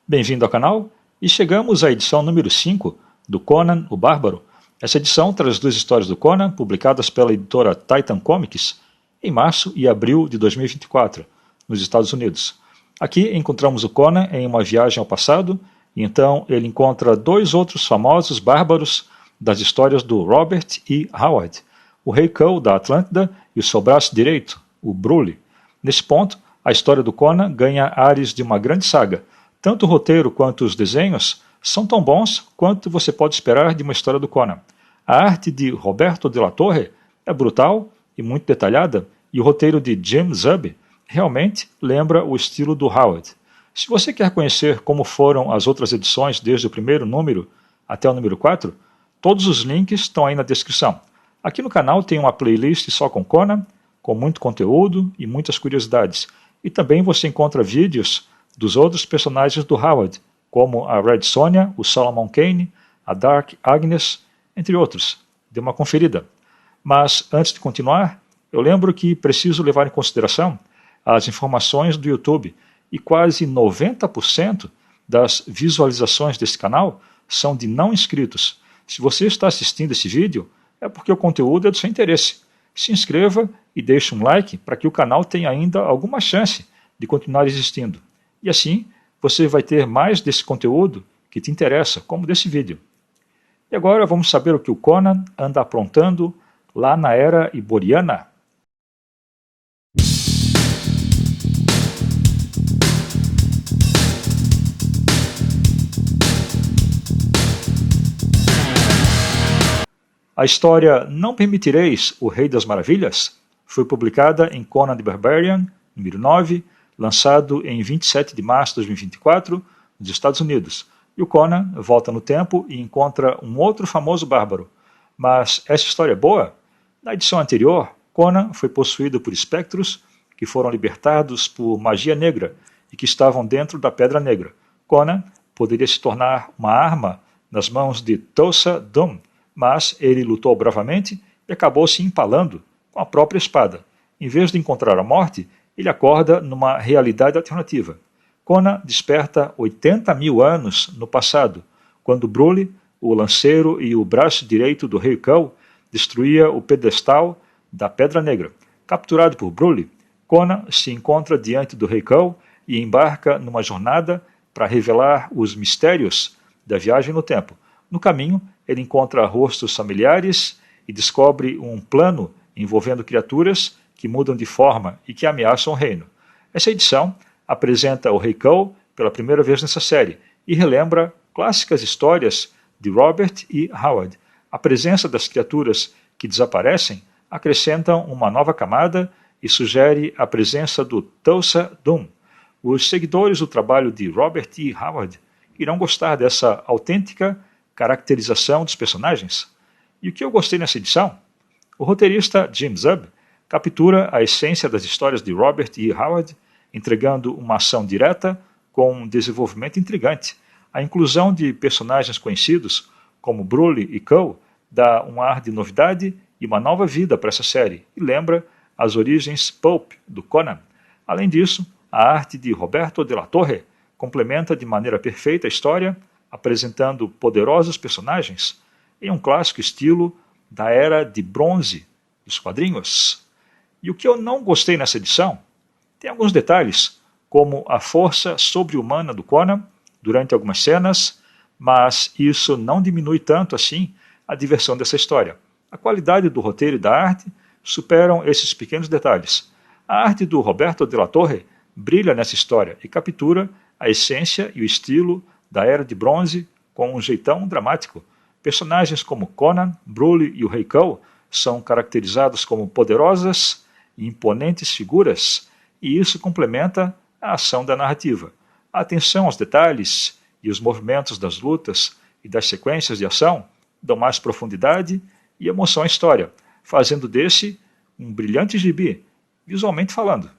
Bem-vindo ao canal e chegamos à edição número 5 do Conan o Bárbaro. Essa edição traz duas histórias do Conan publicadas pela editora Titan Comics em março e abril de 2024, nos Estados Unidos. Aqui encontramos o Conan em uma viagem ao passado e então ele encontra dois outros famosos bárbaros das histórias do Robert E. Howard, o Rei Kull da Atlântida e o seu braço direito, o Brule. Nesse ponto, a história do Conan ganha ares de uma grande saga. Tanto o roteiro quanto os desenhos são tão bons quanto você pode esperar de uma história do Conan. A arte de Roberto de la Torre é brutal e muito detalhada, e o roteiro de Jim Zub realmente lembra o estilo do Howard. Se você quer conhecer como foram as outras edições desde o primeiro número até o número 4, todos os links estão aí na descrição. Aqui no canal tem uma playlist só com Conan, com muito conteúdo e muitas curiosidades. E também você encontra vídeos dos outros personagens do Howard, como a Red Sonja, o Solomon Kane, a Dark Agnes, entre outros. Dê uma conferida. Mas, antes de continuar, eu lembro que preciso levar em consideração as informações do YouTube, e quase 90% das visualizações desse canal são de não inscritos. Se você está assistindo esse vídeo, é porque o conteúdo é do seu interesse. Se inscreva e deixe um like para que o canal tenha ainda alguma chance de continuar existindo. E assim, você vai ter mais desse conteúdo que te interessa, como desse vídeo. E agora vamos saber o que o Conan anda aprontando lá na Era Iboriana. A história Não Permitireis o Rei das Maravilhas foi publicada em Conan the Barbarian, número 9, lançado em 27 de março de 2024, nos Estados Unidos. E o Conan volta no tempo e encontra um outro famoso bárbaro. Mas essa história é boa? Na edição anterior, Conan foi possuído por espectros que foram libertados por magia negra e que estavam dentro da Pedra Negra. Conan poderia se tornar uma arma nas mãos de Thulsa Doom, mas ele lutou bravamente e acabou se empalando com a própria espada. Em vez de encontrar a morte, ele acorda numa realidade alternativa. Conan desperta 80 mil anos no passado, quando Brule, o lanceiro e o braço direito do Rei Kull, destruía o pedestal da Pedra Negra. Capturado por Brule, Conan se encontra diante do Rei Kull e embarca numa jornada para revelar os mistérios da viagem no tempo. No caminho, ele encontra rostos familiares e descobre um plano envolvendo criaturas que mudam de forma e que ameaçam o reino. Essa edição apresenta o Rei Kull pela primeira vez nessa série e relembra clássicas histórias de Robert E. Howard. A presença das criaturas que desaparecem acrescentam uma nova camada e sugere a presença do Thulsa Doom. Os seguidores do trabalho de Robert E. Howard irão gostar dessa autêntica caracterização dos personagens. E o que eu gostei nessa edição? O roteirista Jim Zub captura a essência das histórias de Robert E. Howard, entregando uma ação direta com um desenvolvimento intrigante. A inclusão de personagens conhecidos, como Brule e Kull, dá um ar de novidade e uma nova vida para essa série, e lembra as origens pulp do Conan. Além disso, a arte de Roberto de la Torre complementa de maneira perfeita a história, apresentando poderosos personagens em um clássico estilo da Era de Bronze dos quadrinhos. E o que eu não gostei nessa edição? Tem alguns detalhes, como a força sobre-humana do Conan durante algumas cenas, mas isso não diminui tanto assim a diversão dessa história. A qualidade do roteiro e da arte superam esses pequenos detalhes. A arte do Roberto de la Torre brilha nessa história e captura a essência e o estilo da Era de Bronze com um jeitão dramático. Personagens como Conan, Brule e o Rei Kull são caracterizados como poderosas e imponentes figuras, e isso complementa a ação da narrativa. A atenção aos detalhes e os movimentos das lutas e das sequências de ação dão mais profundidade e emoção à história, fazendo desse um brilhante gibi, visualmente falando.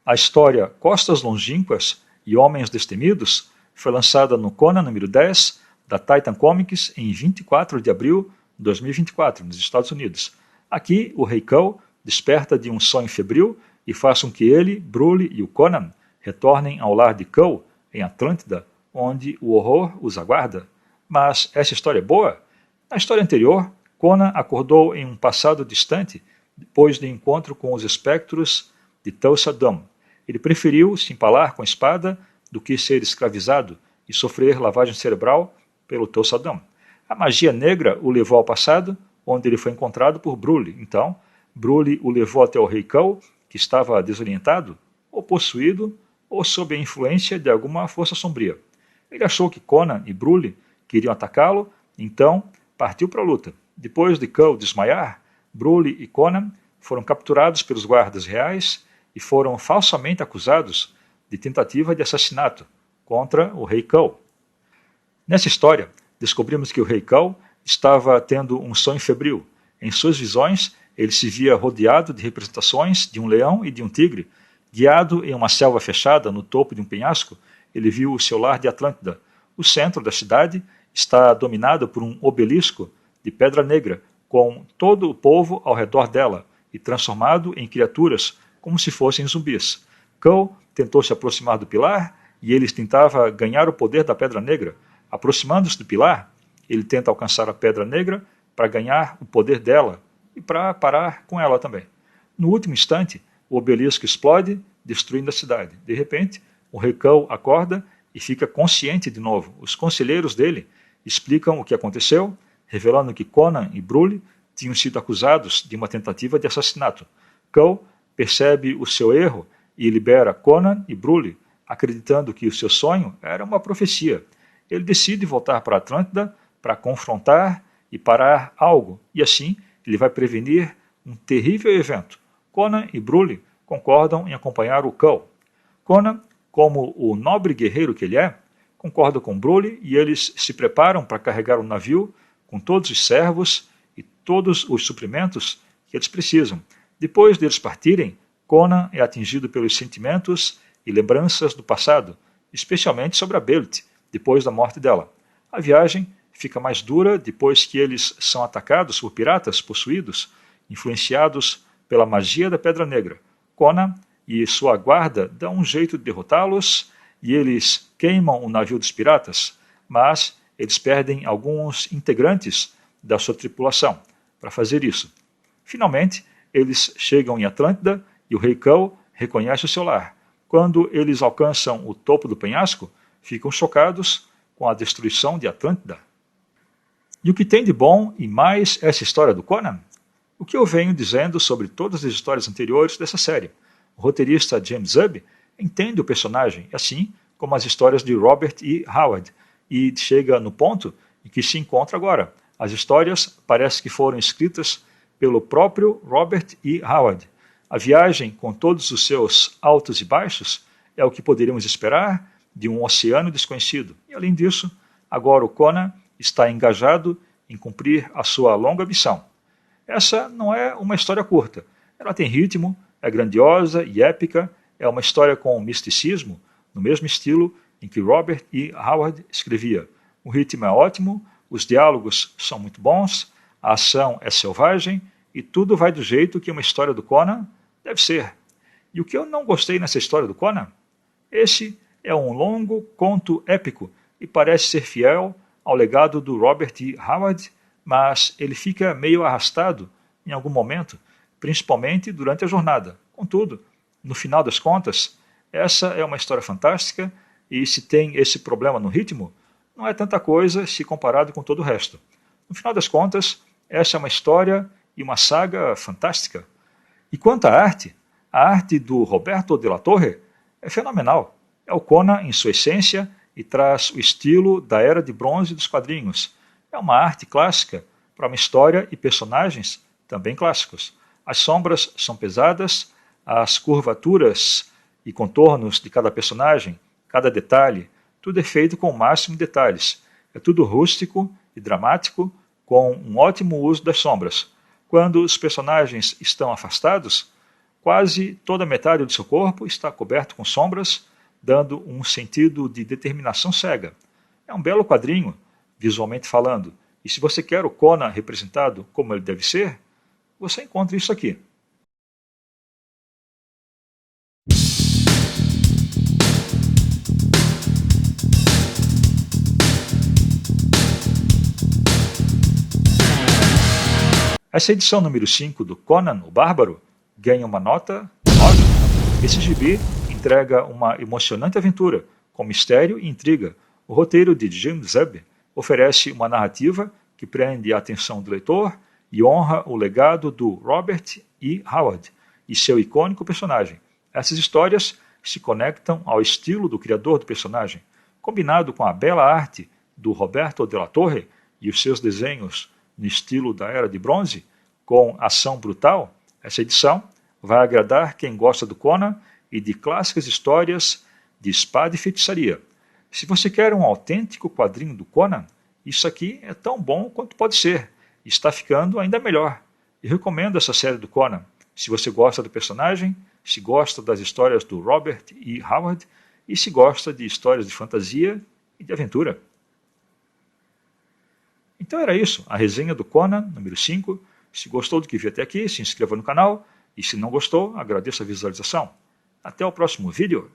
A história Costas Longínquas e Homens Destemidos foi lançada no Conan número 10 da Titan Comics em 24 de abril de 2024, nos Estados Unidos. Aqui, o Rei Cole desperta de um sonho febril e faz com que ele, Brule e o Conan retornem ao lar de Cole, em Atlântida, onde o horror os aguarda. Mas essa história é boa? Na história anterior, Conan acordou em um passado distante depois do encontro com os espectros de Thulsa Doom. Ele preferiu se empalar com a espada do que ser escravizado e sofrer lavagem cerebral pelo Thulsa Doom. A magia negra o levou ao passado, onde ele foi encontrado por Brule. Então, Brule o levou até o Rei Cole, que estava desorientado, ou possuído, ou sob a influência de alguma força sombria. Ele achou que Conan e Brule queriam atacá-lo, então partiu para a luta. Depois de Cole desmaiar, Brule e Conan foram capturados pelos guardas reais e foram falsamente acusados de tentativa de assassinato contra o Rei Cole. Nessa história, descobrimos que o Rei Cole estava tendo um sonho febril. Em suas visões, ele se via rodeado de representações de um leão e de um tigre. Guiado em uma selva fechada no topo de um penhasco, ele viu o seu lar de Atlântida. O centro da cidade está dominado por um obelisco de pedra negra, com todo o povo ao redor dela e transformado em criaturas como se fossem zumbis. Cole tentou se aproximar do pilar e ele tentava ganhar o poder da pedra negra. Aproximando-se do pilar, ele tenta alcançar a pedra negra para ganhar o poder dela e para parar com ela também. No último instante, o obelisco explode, destruindo a cidade. De repente, o Rei Cole acorda e fica consciente de novo. Os conselheiros dele explicam o que aconteceu, revelando que Conan e Brule tinham sido acusados de uma tentativa de assassinato. Cole percebe o seu erro e libera Conan e Brule, acreditando que o seu sonho era uma profecia. Ele decide voltar para Atlântida para confrontar e parar algo, e assim ele vai prevenir um terrível evento. Conan e Brule concordam em acompanhar o Cole. Conan, como o nobre guerreiro que ele é, concorda com Brule e eles se preparam para carregar o navio com todos os servos e todos os suprimentos que eles precisam. Depois deles partirem, Conan é atingido pelos sentimentos e lembranças do passado, especialmente sobre a Belit, depois da morte dela. A viagem fica mais dura depois que eles são atacados por piratas possuídos, influenciados pela magia da Pedra Negra. Conan e sua guarda dão um jeito de derrotá-los e eles queimam o navio dos piratas, mas eles perdem alguns integrantes da sua tripulação para fazer isso. Finalmente, eles chegam em Atlântida e o Rei Cole reconhece o seu lar. Quando eles alcançam o topo do penhasco, ficam chocados com a destruição de Atlântida. E o que tem de bom e mais essa história do Conan? O que eu venho dizendo sobre todas as histórias anteriores dessa série. O roteirista James Zub entende o personagem, assim como as histórias de Robert E. Howard, e chega no ponto em que se encontra agora. As histórias parecem que foram escritas pelo próprio Robert E. Howard. A viagem, com todos os seus altos e baixos, é o que poderíamos esperar de um oceano desconhecido. E, além disso, agora o Conan está engajado em cumprir a sua longa missão. Essa não é uma história curta. Ela tem ritmo, é grandiosa e épica, é uma história com misticismo, no mesmo estilo em que Robert E. Howard escrevia. O ritmo é ótimo, os diálogos são muito bons, a ação é selvagem e tudo vai do jeito que uma história do Conan deve ser. E o que eu não gostei nessa história do Conan? Esse é um longo conto épico e parece ser fiel ao legado do Robert E. Howard, mas ele fica meio arrastado em algum momento, principalmente durante a jornada. Contudo, no final das contas, essa é uma história fantástica e se tem esse problema no ritmo, não é tanta coisa se comparado com todo o resto. No final das contas, essa é uma história e uma saga fantástica. E quanto à arte, a arte do Roberto de la Torre é fenomenal. É o Conan em sua essência e traz o estilo da Era de Bronze dos quadrinhos. É uma arte clássica para uma história e personagens também clássicos. As sombras são pesadas, as curvaturas e contornos de cada personagem, cada detalhe, tudo é feito com o máximo de detalhes. É tudo rústico e dramático, com um ótimo uso das sombras. Quando os personagens estão afastados, quase toda a metade do seu corpo está coberto com sombras, dando um sentido de determinação cega. É um belo quadrinho, visualmente falando, e se você quer o Conan representado como ele deve ser, você encontra isso aqui. Essa edição número 5 do Conan o Bárbaro ganha uma nota 9. Esse gibi entrega uma emocionante aventura, com mistério e intriga. O roteiro de Jim Zub oferece uma narrativa que prende a atenção do leitor e honra o legado do Robert E. Howard e seu icônico personagem. Essas histórias se conectam ao estilo do criador do personagem, combinado com a bela arte do Roberto de la Torre e os seus desenhos no estilo da Era de Bronze, com ação brutal. Essa edição vai agradar quem gosta do Conan e de clássicas histórias de espada e feitiçaria. Se você quer um autêntico quadrinho do Conan, isso aqui é tão bom quanto pode ser. Está ficando ainda melhor. Eu recomendo essa série do Conan. Se você gosta do personagem, se gosta das histórias do Robert E. Howard e se gosta de histórias de fantasia e de aventura. Então era isso, a resenha do Conan, número 5. Se gostou do que viu até aqui, se inscreva no canal. E se não gostou, agradeço a visualização. Até o próximo vídeo.